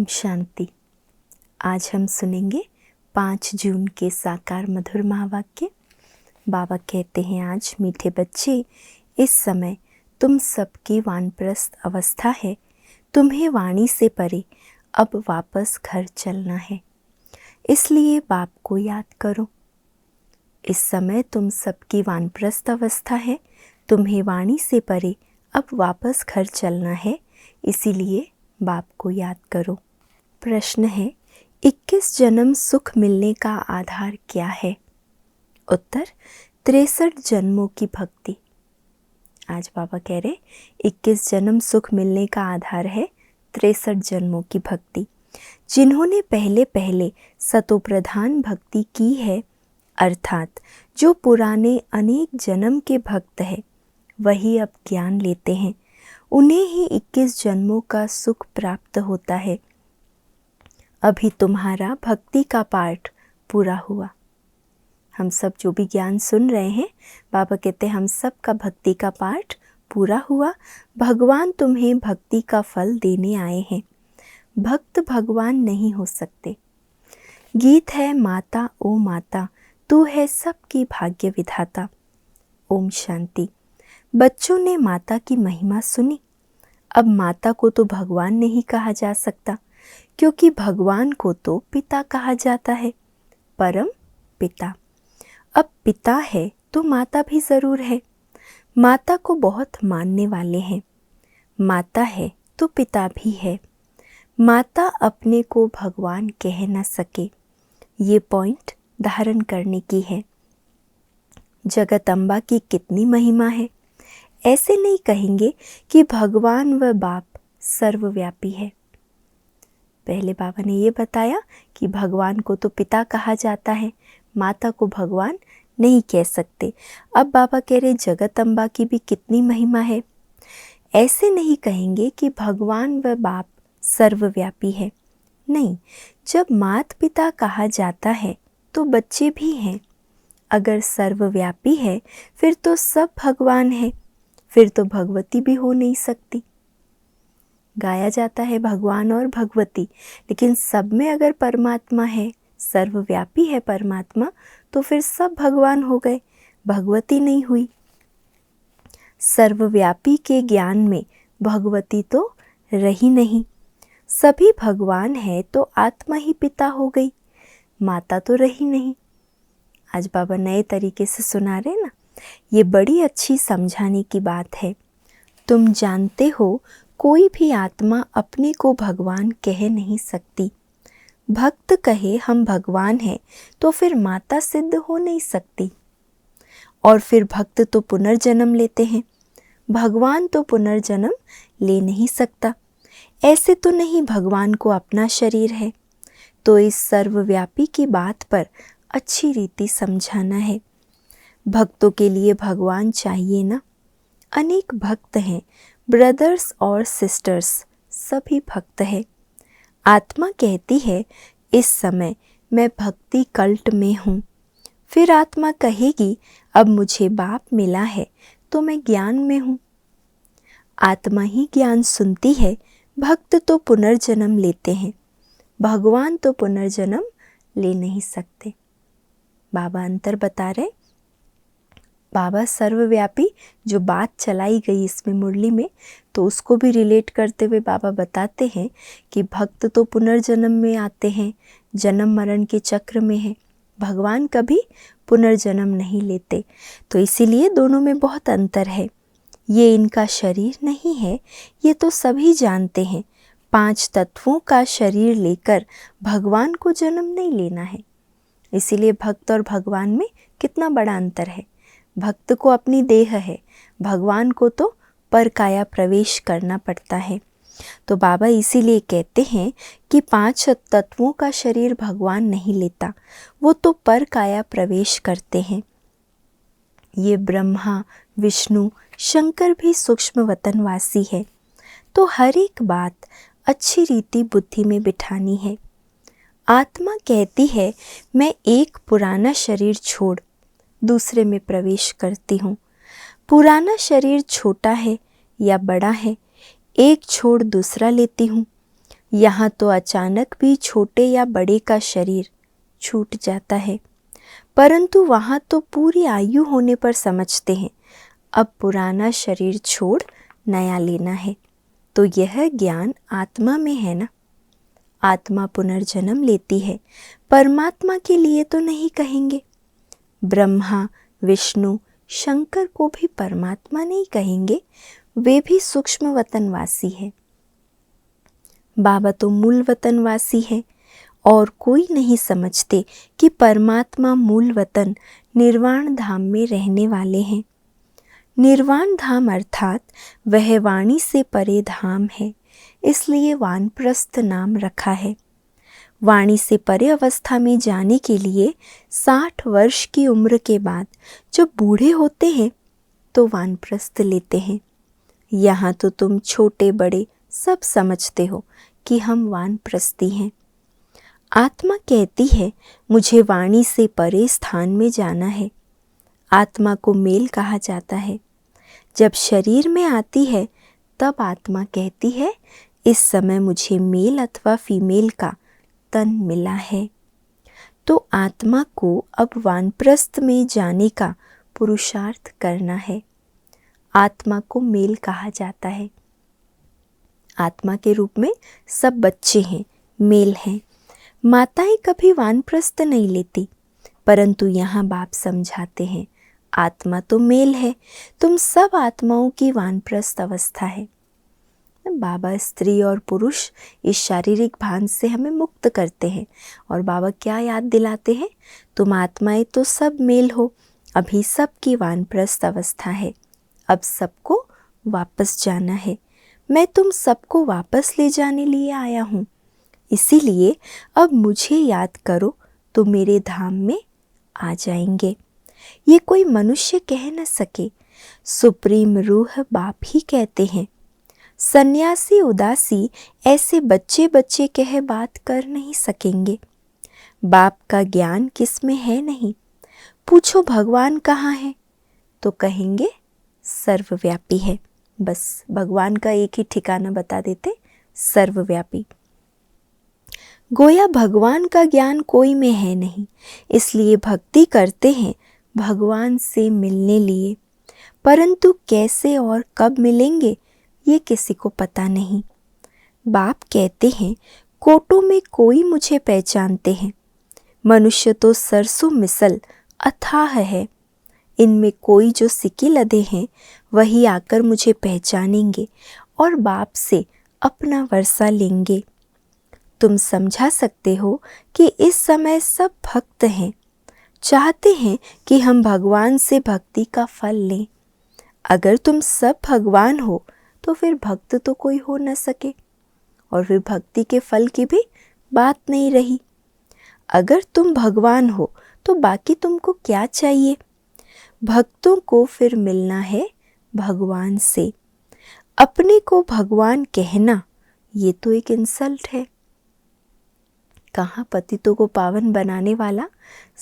शांति। आज हम सुनेंगे 5 जून के साकार मधुर महावाक्य। बाबा कहते हैं, आज मीठे बच्चे, इस समय तुम सबकी वानप्रस्थ अवस्था है। तुम्हें वाणी से परे अब वापस घर चलना है, इसलिए बाप को याद करो। इस समय तुम सबकी वानप्रस्थ अवस्था है, तुम्हें वाणी से परे अब वापस घर चलना है, इसीलिए बाप को याद करो। प्रश्न है, 21 जन्म सुख मिलने का आधार क्या है? उत्तर, 63 जन्मों की भक्ति। आज बाबा कह रहे 21 जन्म सुख मिलने का आधार है 63 जन्मों की भक्ति। जिन्होंने पहले पहले सतोप्रधान भक्ति की है, अर्थात जो पुराने अनेक जन्म के भक्त है, वही अब ज्ञान लेते हैं। उन्हें ही 21 जन्मों का सुख प्राप्त होता है। अभी तुम्हारा भक्ति का पाठ पूरा हुआ। हम सब जो भी ज्ञान सुन रहे हैं, बाबा कहते हैं हम सब का भक्ति का पाठ पूरा हुआ। भगवान तुम्हें भक्ति का फल देने आए हैं। भक्त भगवान नहीं हो सकते। गीत है, माता ओ माता, तू है सबकी भाग्य विधाता। ओम शांति। बच्चों ने माता की महिमा सुनी। अब माता को तो भगवान नहीं कहा जा सकता, क्योंकि भगवान को तो पिता कहा जाता है, परम पिता। अब पिता है तो माता भी ज़रूर है। माता को बहुत मानने वाले हैं। माता है तो पिता भी है। माता अपने को भगवान कह न सके, ये पॉइंट धारण करने की है। जगदम्बा की कितनी महिमा है। ऐसे नहीं कहेंगे कि भगवान व बाप सर्वव्यापी है। पहले बाबा ने ये बताया कि भगवान को तो पिता कहा जाता है, माता को भगवान नहीं कह सकते। अब बाबा कह रहे जगदम्बा की भी कितनी महिमा है। ऐसे नहीं कहेंगे कि भगवान व बाप सर्वव्यापी है। नहीं, जब माता पिता कहा जाता है तो बच्चे भी हैं। अगर सर्वव्यापी है फिर तो सब भगवान है, फिर तो भगवती भी हो नहीं सकती। गाया जाता है भगवान और भगवती, लेकिन सब में अगर परमात्मा है, सर्वव्यापी है परमात्मा, तो फिर सब भगवान हो गए, भगवती नहीं हुई। सर्वव्यापी के ज्ञान में भगवती तो रही नहीं। सभी भगवान है तो आत्मा ही पिता हो गई, माता तो रही नहीं। आज बाबा नए तरीके से सुना रहे ना, ये बड़ी अच्छी समझाने की बात है। तुम जानते हो, कोई भी आत्मा अपने को भगवान कह नहीं सकती। भक्त कहे हम भगवान हैं तो फिर माता सिद्ध हो नहीं सकती। और फिर भक्त तो पुनर्जन्म लेते हैं, भगवान तो पुनर्जन्म ले नहीं सकता। ऐसे तो नहीं भगवान को अपना शरीर है। तो इस सर्वव्यापी की बात पर अच्छी रीति समझाना है। भक्तों के लिए भगवान चाहिए ना। अनेक भक्त हैं, ब्रदर्स और सिस्टर्स सभी भक्त हैं। आत्मा कहती है इस समय मैं भक्ति कल्ट में हूँ। फिर आत्मा कहेगी अब मुझे बाप मिला है तो मैं ज्ञान में हूँ। आत्मा ही ज्ञान सुनती है। भक्त तो पुनर्जन्म लेते हैं, भगवान तो पुनर्जन्म ले नहीं सकते। बाबा अंतर बता रहे। बाबा सर्वव्यापी जो बात चलाई गई इसमें मुरली में, तो उसको भी रिलेट करते हुए बाबा बताते हैं कि भक्त तो पुनर्जन्म में आते हैं, जन्म मरण के चक्र में है। भगवान कभी पुनर्जन्म नहीं लेते। तो इसीलिए दोनों में बहुत अंतर है। ये इनका शरीर नहीं है, ये तो सभी जानते हैं। 5 तत्वों का शरीर लेकर भगवान को जन्म नहीं लेना है। इसीलिए भक्त और भगवान में कितना बड़ा अंतर है। भक्त को अपनी देह है, भगवान को तो पर काया प्रवेश करना पड़ता है। तो बाबा इसीलिए कहते हैं कि 5 तत्वों का शरीर भगवान नहीं लेता, वो तो पर काया प्रवेश करते हैं। ये ब्रह्मा, विष्णु, शंकर भी सूक्ष्म वतनवासी है। तो हर एक बात अच्छी रीति बुद्धि में बिठानी है। आत्मा कहती है मैं एक पुराना शरीर छोड़ दूसरे में प्रवेश करती हूँ। पुराना शरीर छोटा है या बड़ा है, एक छोड़ दूसरा लेती हूँ। यहाँ तो अचानक भी छोटे या बड़े का शरीर छूट जाता है, परंतु वहाँ तो पूरी आयु होने पर समझते हैं अब पुराना शरीर छोड़ नया लेना है। तो यह ज्ञान आत्मा में है ना। आत्मा पुनर्जन्म लेती है, परमात्मा के लिए तो नहीं कहेंगे। ब्रह्मा, विष्णु, शंकर को भी परमात्मा नहीं कहेंगे, वे भी सूक्ष्म वतनवासी है। बाबा तो मूल वतनवासी है और कोई नहीं समझते कि परमात्मा मूल वतन निर्वाण धाम में रहने वाले हैं। निर्वाण धाम अर्थात वह वाणी से परे धाम है, इसलिए वानप्रस्थ नाम रखा है। वाणी से परे अवस्था में जाने के लिए 60 वर्ष की उम्र के बाद जब बूढ़े होते हैं तो वानप्रस्थ लेते हैं। यहाँ तो तुम छोटे बड़े सब समझते हो कि हम वानप्रस्थी हैं। आत्मा कहती है मुझे वाणी से परे स्थान में जाना है। आत्मा को मेल कहा जाता है। जब शरीर में आती है तब आत्मा कहती है इस समय मुझे मेल अथवा फीमेल का तन मिला है। तो आत्मा को अब वानप्रस्थ में जाने का पुरुषार्थ करना है। आत्मा को मेल कहा जाता है। आत्मा के रूप में सब बच्चे हैं, मेल हैं। माताएं कभी वानप्रस्थ नहीं लेती, परंतु यहाँ बाप समझाते हैं आत्मा तो मेल है, तुम सब आत्माओं की वानप्रस्थ अवस्था है। बाबा स्त्री और पुरुष इस शारीरिक भान से हमें मुक्त करते हैं और बाबा क्या याद दिलाते हैं, तुम आत्माएं तो सब मेल हो, अभी सबकी वानप्रस्थ अवस्था है, अब सबको वापस जाना है। मैं तुम सबको वापस ले जाने लिए आया हूँ, इसीलिए अब मुझे याद करो तो मेरे धाम में आ जाएंगे। ये कोई मनुष्य कह न सके, सुप्रीम रूह बाप ही कहते हैं। सन्यासी उदासी ऐसे बच्चे बच्चे कह बात कर नहीं सकेंगे। बाप का ज्ञान किस में है नहीं। पूछो भगवान कहाँ है तो कहेंगे सर्वव्यापी है। बस भगवान का एक ही ठिकाना बता देते, सर्वव्यापी। गोया भगवान का ज्ञान कोई में है नहीं, इसलिए भक्ति करते हैं भगवान से मिलने लिए, परंतु कैसे और कब मिलेंगे ये किसी को पता नहीं। बाप कहते हैं कोटों में कोई मुझे पहचानते हैं। मनुष्य तो सरसों मिसल अथाह है, इनमें कोई जो सिक्के लदे हैं वही आकर मुझे पहचानेंगे और बाप से अपना वर्षा लेंगे। तुम समझा सकते हो कि इस समय सब भक्त हैं, चाहते हैं कि हम भगवान से भक्ति का फल लें। अगर तुम सब भगवान हो तो फिर भक्त तो कोई हो न सके और फिर भक्ति के फल की भी बात नहीं रही। अगर तुम भगवान हो तो बाकी तुमको क्या चाहिए। भक्तों को फिर मिलना है भगवान से। अपने को भगवान कहना ये तो एक इंसल्ट है। कहाँ पतितों को पावन बनाने वाला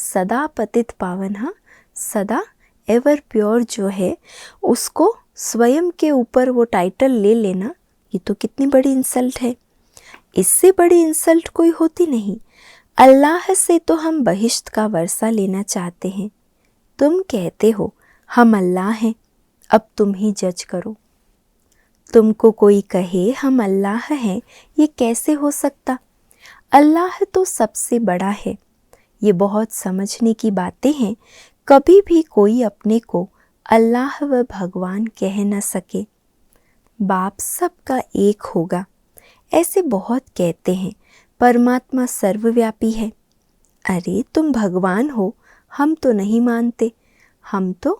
सदा पतित पावन, हाँ सदा एवर प्योर जो है, उसको स्वयं के ऊपर वो टाइटल ले लेना ये तो कितनी बड़ी इंसल्ट है। इससे बड़ी इंसल्ट कोई होती नहीं। अल्लाह से तो हम बहिश्त का वर्षा लेना चाहते हैं। तुम कहते हो हम अल्लाह हैं, अब तुम ही जज करो। तुमको कोई कहे हम अल्लाह हैं, ये कैसे हो सकता। अल्लाह तो सबसे बड़ा है। ये बहुत समझने की बातें हैं। कभी भी कोई अपने को अल्लाह व भगवान कह न सके। बाप सबका एक होगा ऐसे बहुत कहते हैं। परमात्मा सर्वव्यापी है। अरे तुम भगवान हो, हम तो नहीं मानते, हम तो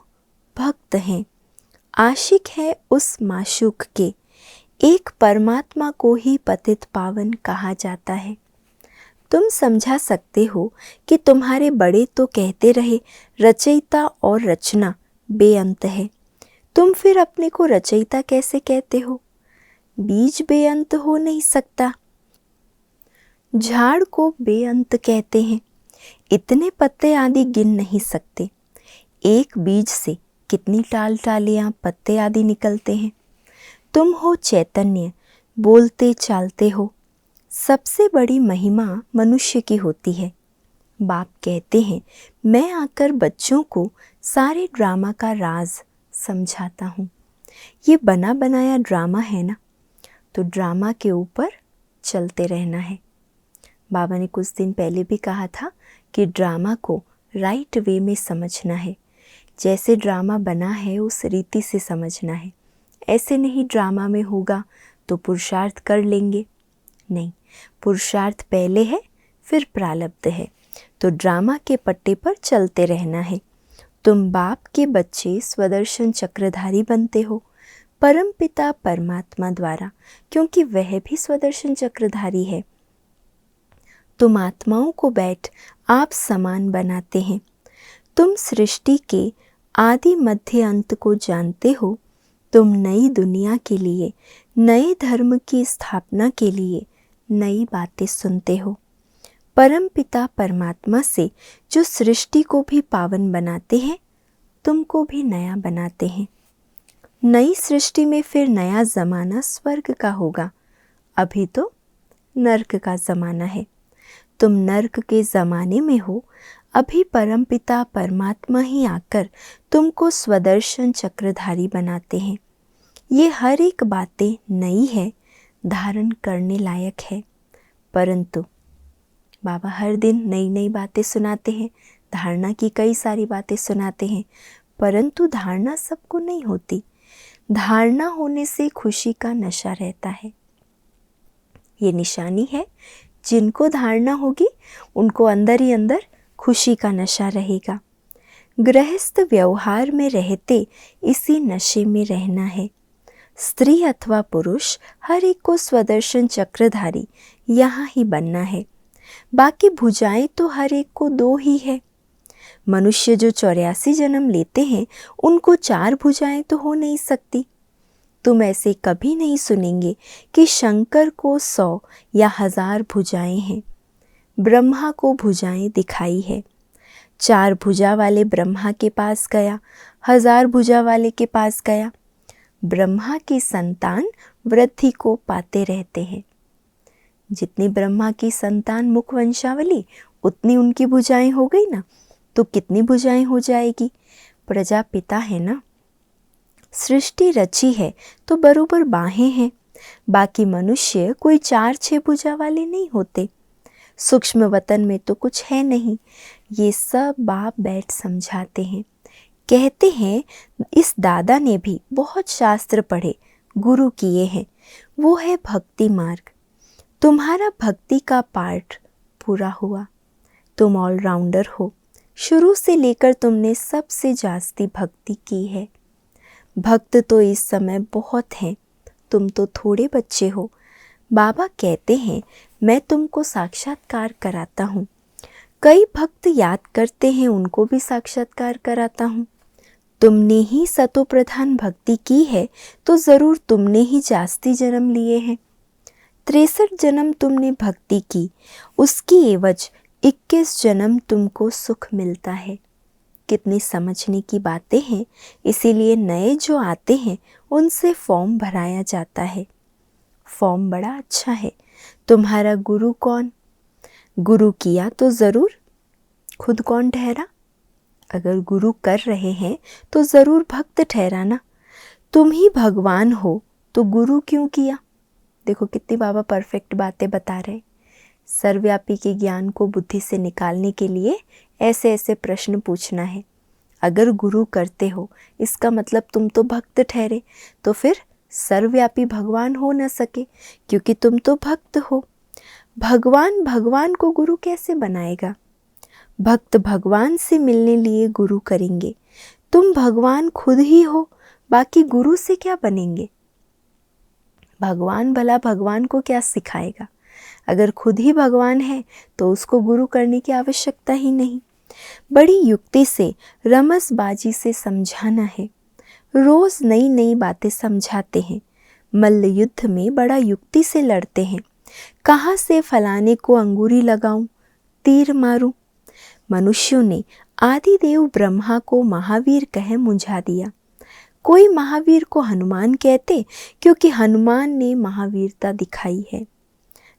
भक्त हैं, आशिक है उस माशूक के। एक परमात्मा को ही पतित पावन कहा जाता है। तुम समझा सकते हो कि तुम्हारे बड़े तो कहते रहे रचयिता और रचना बेअंत है, तुम फिर अपने को रचयिता कैसे कहते हो। बीज बेअंत हो नहीं सकता। झाड़ को बेअंत कहते हैं। इतने पत्ते आदि गिन नहीं सकते। एक बीज से कितनी टाल टालियाँ पत्ते आदि निकलते हैं। तुम हो चैतन्य, बोलते चालते हो, सबसे बड़ी महिमा मनुष्य की होती है। बाप कहते हैं, मैं आकर बच्चों को सारे ड्रामा का राज समझाता हूँ। ये बना बनाया ड्रामा है ना, तो ड्रामा के ऊपर चलते रहना है। बाबा ने कुछ दिन पहले भी कहा था कि ड्रामा को राइट वे में समझना है। जैसे ड्रामा बना है उस रीति से समझना है। ऐसे नहीं ड्रामा में होगा तो पुरुषार्थ कर लेंगे, नहीं, पुरुषार्थ पहले है फिर प्रारब्ध है। तो ड्रामा के पट्टे पर चलते रहना है। तुम बाप के बच्चे स्वदर्शन चक्रधारी बनते हो परम पिता परमात्मा द्वारा, क्योंकि वह भी स्वदर्शन चक्रधारी है। तुम आत्माओं को बैठ आप समान बनाते हैं। तुम सृष्टि के आदि मध्य अंत को जानते हो। तुम नई दुनिया के लिए, नए धर्म की स्थापना के लिए नई बातें सुनते हो। परम पिता परमात्मा से जो सृष्टि को भी पावन बनाते हैं, तुमको भी नया बनाते हैं। नई सृष्टि में फिर नया ज़माना स्वर्ग का होगा। अभी तो नर्क का ज़माना है। तुम नर्क के ज़माने में हो। अभी परमपिता परमात्मा ही आकर तुमको स्वदर्शन चक्रधारी बनाते हैं। ये हर एक बातें नई है, धारण करने लायक है। परंतु बाबा हर दिन नई नई बातें सुनाते हैं, धारणा की कई सारी बातें सुनाते हैं, परंतु धारणा सबको नहीं होती। धारणा होने से खुशी का नशा रहता है। ये निशानी है, जिनको धारणा होगी उनको अंदर ही अंदर खुशी का नशा रहेगा। गृहस्थ व्यवहार में रहते इसी नशे में रहना है। स्त्री अथवा पुरुष हर एक को स्वदर्शन चक्रधारी यहाँ ही बनना है। बाकी भुजाएं तो हर एक को दो ही है। मनुष्य जो 84 जन्म लेते हैं उनको 4 भुजाएं तो हो नहीं सकती। तुम ऐसे कभी नहीं सुनेंगे कि शंकर को 100 या 1000 भुजाएं हैं। ब्रह्मा को भुजाएं दिखाई है। 4 भुजा वाले ब्रह्मा के पास गया, 1000 भुजा वाले के पास गया। ब्रह्मा की संतान वृद्धि को पाते रहते हैं। जितनी ब्रह्मा की संतान मुख वंशावली उतनी उनकी भुजाएं हो गई ना, तो कितनी भुजाएं हो जाएगी। प्रजापिता है ना, सृष्टि रची है तो बरोबर बाहें हैं। बाकी मनुष्य कोई 4-6 भुजा वाले नहीं होते। सूक्ष्म वतन में तो कुछ है नहीं। ये सब बाप बैठ समझाते हैं। कहते हैं इस दादा ने भी बहुत शास्त्र पढ़े, गुरु किए हैं, वो है भक्ति मार्ग। तुम्हारा भक्ति का पार्ट पूरा हुआ। तुम ऑलराउंडर हो। शुरू से लेकर तुमने सबसे जास्ती भक्ति की है। भक्त तो इस समय बहुत हैं, तुम तो थोड़े बच्चे हो। बाबा कहते हैं मैं तुमको साक्षात्कार कराता हूँ। कई भक्त याद करते हैं, उनको भी साक्षात्कार कराता हूँ। तुमने ही सतो प्रधान भक्ति की है तो ज़रूर तुमने ही जास्ती जन्म लिए हैं। 63 जन्म तुमने भक्ति की, उसकी एवज 21 जन्म तुमको सुख मिलता है। कितनी समझने की बातें हैं। इसीलिए नए जो आते हैं उनसे फॉर्म भराया जाता है। फॉर्म बड़ा अच्छा है। तुम्हारा गुरु कौन? गुरु किया तो ज़रूर। खुद कौन ठहरा? अगर गुरु कर रहे हैं तो ज़रूर भक्त ठहराना। तुम ही भगवान हो तो गुरु क्यों किया? देखो कितनी बाबा परफेक्ट बातें बता रहे। सर्वव्यापी के ज्ञान को बुद्धि से निकालने के लिए ऐसे ऐसे प्रश्न पूछना है। अगर गुरु करते हो इसका मतलब तुम तो भक्त ठहरे, तो फिर सर्वव्यापी भगवान हो न सके, क्योंकि तुम तो भक्त हो। भगवान भगवान को गुरु कैसे बनाएगा? भक्त भगवान से मिलने लिए गुरु करेंगे। तुम भगवान खुद ही हो, बाकी गुरु से क्या बनेंगे? भगवान भला भगवान को क्या सिखाएगा? अगर खुद ही भगवान है तो उसको गुरु करने की आवश्यकता ही नहीं। बड़ी युक्ति से, रमसबाजी से समझाना है। रोज नई नई बातें समझाते हैं। मल्ल युद्ध में बड़ा युक्ति से लड़ते हैं। कहाँ से फलाने को अंगूरी लगाऊं, तीर मारूं। मनुष्यों ने आदिदेव ब्रह्मा को महावीर कह मुंझा दिया। कोई महावीर को हनुमान कहते, क्योंकि हनुमान ने महावीरता दिखाई है।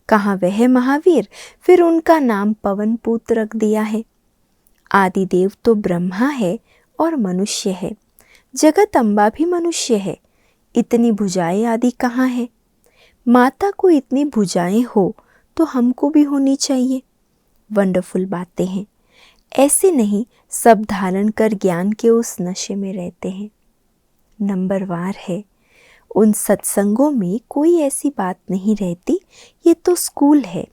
कहाँ वह महावीर, फिर उनका नाम पवन पुत रख दिया है। आदिदेव तो ब्रह्मा है और मनुष्य है, जगत अम्बा भी मनुष्य है। इतनी भुजाएं आदि कहाँ है? माता को इतनी भुजाएं हो तो हमको भी होनी चाहिए। वंडरफुल बातें हैं। ऐसे नहीं सब धारण कर ज्ञान के उस नशे में रहते हैं। नंबरवार है, उन सत्संगों में कोई ऐसी बात नहीं रहती, ये तो स्कूल है।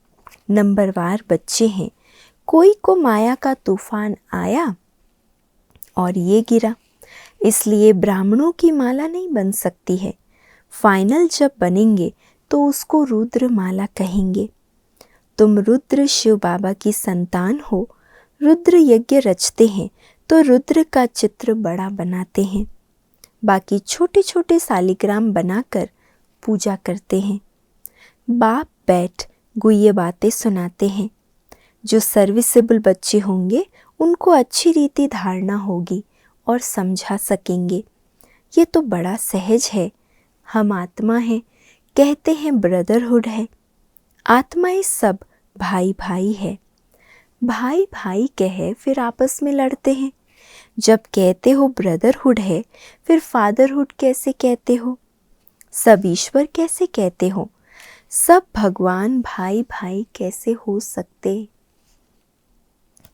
नंबरवार बच्चे हैं। कोई को माया का तूफान आया और ये गिरा, इसलिए ब्राह्मणों की माला नहीं बन सकती है। फाइनल जब बनेंगे तो उसको रुद्र माला कहेंगे। तुम रुद्र शिव बाबा की संतान हो। रुद्र यज्ञ रचते हैं तो रुद्र का चित्र बड़ा बनाते हैं, बाकी छोटे छोटे सालिग्राम बनाकर पूजा करते हैं। बाप बैठ गुह्य बातें सुनाते हैं। जो सर्विसेबल बच्चे होंगे उनको अच्छी रीति धारणा होगी और समझा सकेंगे। ये तो बड़ा सहज है। हम आत्मा हैं, कहते हैं ब्रदरहुड है। आत्माएं सब भाई भाई है। भाई भाई कहे फिर आपस में लड़ते हैं। जब कहते हो ब्रदरहुड है, फिर फादरहुड कैसे कहते हो? सब ईश्वर कैसे कहते हो? सब भगवान भाई भाई कैसे हो सकते?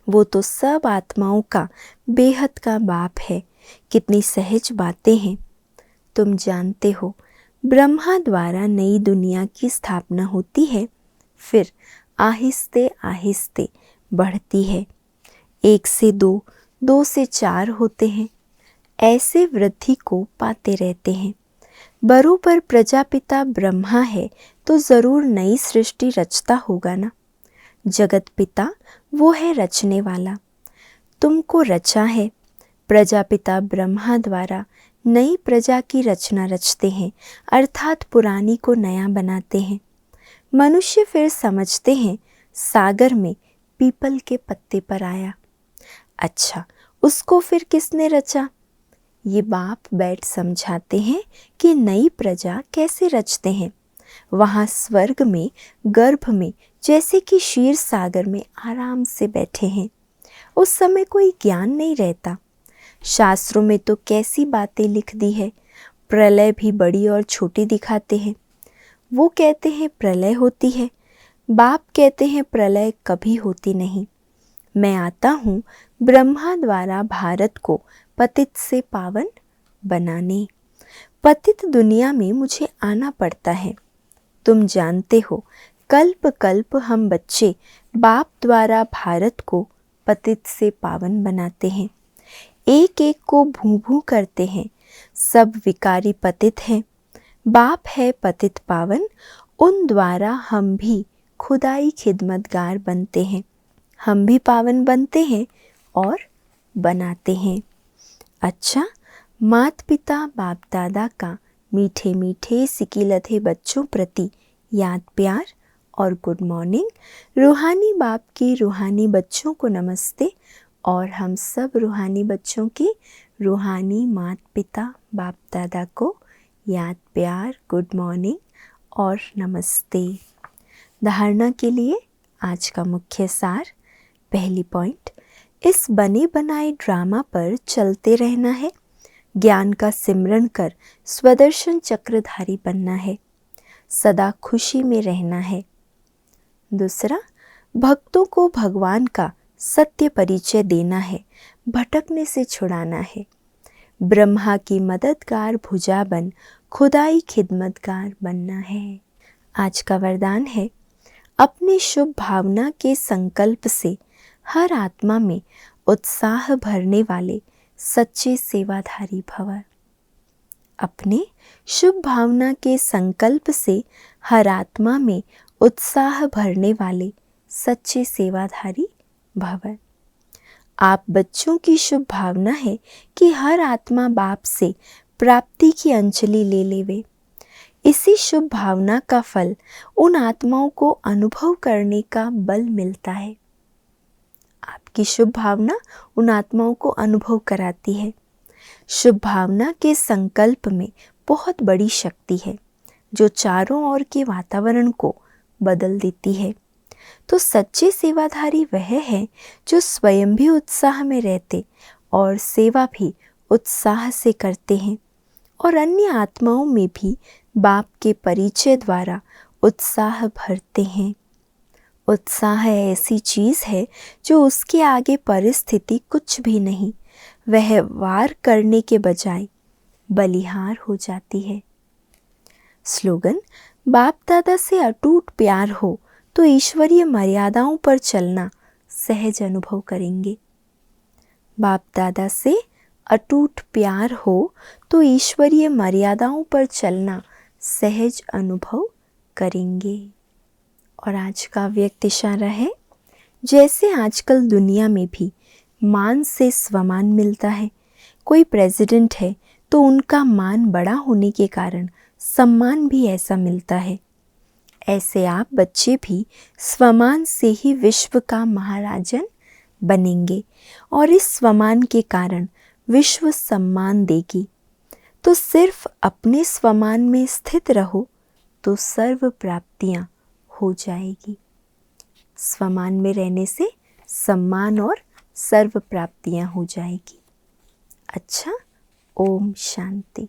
वो तो सब आत्माओं का बेहद का बाप है। कितनी सहज बातें हैं। तुम जानते हो, ब्रह्मा द्वारा नई दुनिया की स्थापना होती है, फिर आहिस्ते आहिस्ते बढ़ती है। 1 से 2, 2 से 4 होते हैं। ऐसे वृद्धि को पाते रहते हैं। बरोबर प्रजापिता ब्रह्मा है तो ज़रूर नई सृष्टि रचता होगा ना। जगत पिता वो है रचने वाला। तुमको रचा है। प्रजापिता ब्रह्मा द्वारा नई प्रजा की रचना रचते हैं, अर्थात पुरानी को नया बनाते हैं। मनुष्य फिर समझते हैं सागर में पीपल के पत्ते पर आया। अच्छा, उसको फिर किसने रचा? ये बाप बैठ समझाते हैं कि नई प्रजा कैसे रचते हैं। वहाँ स्वर्ग में गर्भ में जैसे कि क्षीर सागर में आराम से बैठे हैं। उस समय कोई ज्ञान नहीं रहता। शास्त्रों में तो कैसी बातें लिख दी है। प्रलय भी बड़ी और छोटी दिखाते हैं। वो कहते हैं प्रलय होती है, बाप कहते हैं प्रलय कभी होती नहीं। मैं आता हूँ ब्रह्मा द्वारा भारत को पतित से पावन बनाने। पतित दुनिया में मुझे आना पड़ता है। तुम जानते हो, कल्प कल्प हम बच्चे बाप द्वारा भारत को पतित से पावन बनाते हैं। एक एक को भू भू करते हैं। सब विकारी पतित हैं। बाप है पतित पावन, उन द्वारा हम भी खुदाई खिदमतगार बनते हैं। हम भी पावन बनते हैं और बनाते हैं। अच्छा, माता पिता बाप दादा का मीठे मीठे सिकिलते बच्चों प्रति याद प्यार और गुड मॉर्निंग। रूहानी बाप की रूहानी बच्चों को नमस्ते और हम सब रूहानी बच्चों की रूहानी माता पिता बाप दादा को याद प्यार, गुड मॉर्निंग और नमस्ते। धारणा के लिए आज का मुख्य सार। पहली पॉइंट, इस बने बनाए ड्रामा पर चलते रहना है। ज्ञान का सिमरन कर स्वदर्शन चक्रधारी बनना है। सदा खुशी में रहना है। दूसरा, भक्तों को भगवान का सत्य परिचय देना है, भटकने से छुड़ाना है। ब्रह्मा की मददगार भुजा बन खुदाई खिदमतगार बनना है। आज का वरदान है, अपने शुभ भावना के संकल्प से हर आत्मा में उत्साह भरने वाले सच्चे सेवाधारी भव। अपने शुभ भावना के संकल्प से हर आत्मा में उत्साह भरने वाले सच्चे सेवाधारी भव। आप बच्चों की शुभ भावना है कि हर आत्मा बाप से प्राप्ति की अंजलि ले लेवे। इसी शुभ भावना का फल उन आत्माओं को अनुभव करने का बल मिलता है। आपकी शुभ भावना उन आत्माओं को अनुभव कराती है। शुभ भावना के संकल्प में बहुत बड़ी शक्ति है, जो चारों ओर के वातावरण को बदल देती है। तो सच्चे सेवाधारी वह है जो स्वयं भी उत्साह में रहते और सेवा भी उत्साह से करते हैं और अन्य आत्माओं में भी बाप के परिचय द्वारा उत्साह भरते हैं। उत्साह ऐसी चीज़ है जो उसके आगे परिस्थिति कुछ भी नहीं, वह वार करने के बजाय बलिहार हो जाती है। स्लोगन: बाप दादा से अटूट प्यार हो तो ईश्वरीय मर्यादाओं पर चलना सहज अनुभव करेंगे। बाप दादा से अटूट प्यार हो तो ईश्वरीय मर्यादाओं पर चलना सहज अनुभव करेंगे। और आज का व्यक्त इशारा है, जैसे आजकल दुनिया में भी मान से स्वमान मिलता है, कोई प्रेसिडेंट है तो उनका मान बड़ा होने के कारण सम्मान भी ऐसा मिलता है, ऐसे आप बच्चे भी स्वमान से ही विश्व का महाराजन बनेंगे और इस स्वमान के कारण विश्व सम्मान देगी। तो सिर्फ अपने स्वमान में स्थित रहो तो सर्व प्राप्तियां हो जाएगी। स्वमान में रहने से सम्मान और सर्व प्राप्तियां हो जाएगी। अच्छा, ओम शांति।